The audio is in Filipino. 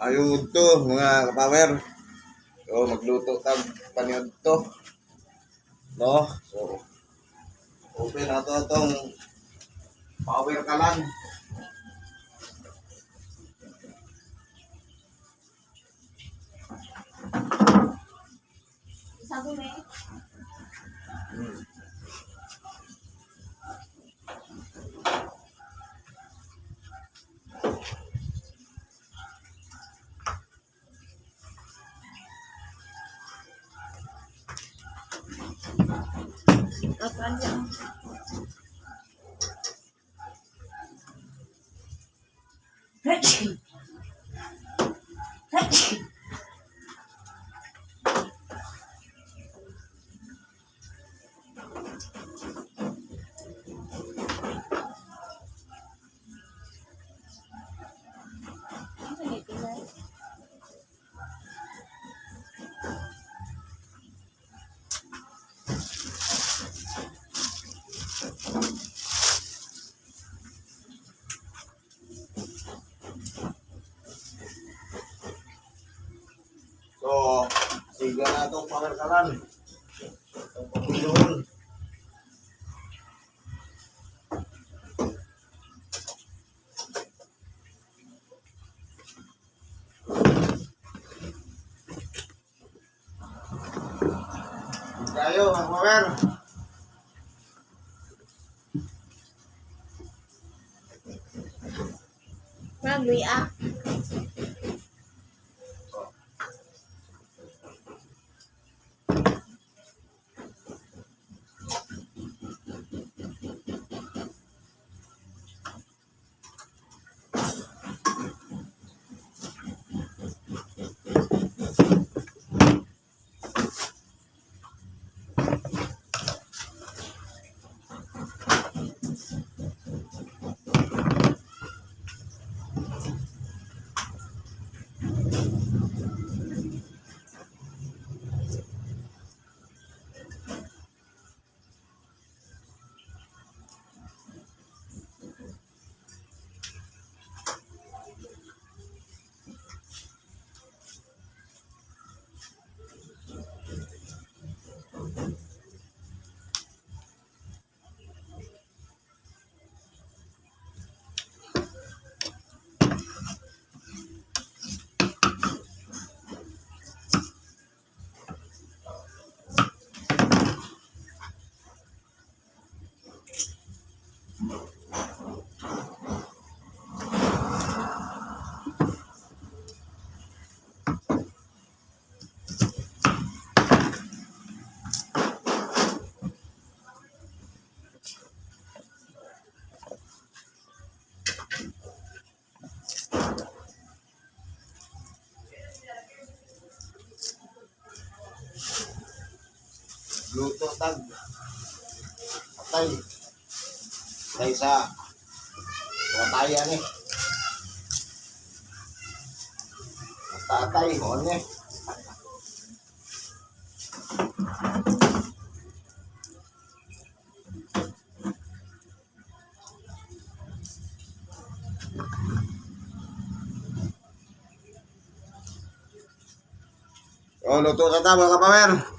Ayun to mga kapower. So magluto tag paniod to. No? So open na to itong power kalan. Sabi mo eh. Kapan yan? So siga na itong power kalan. Itong pagpilon. Tayo mga power. Magwi ah. Luto tag. Atay. Atay sa atayan eh. Basta atay. Mohon eh. Oh, luto na ta mga kapower.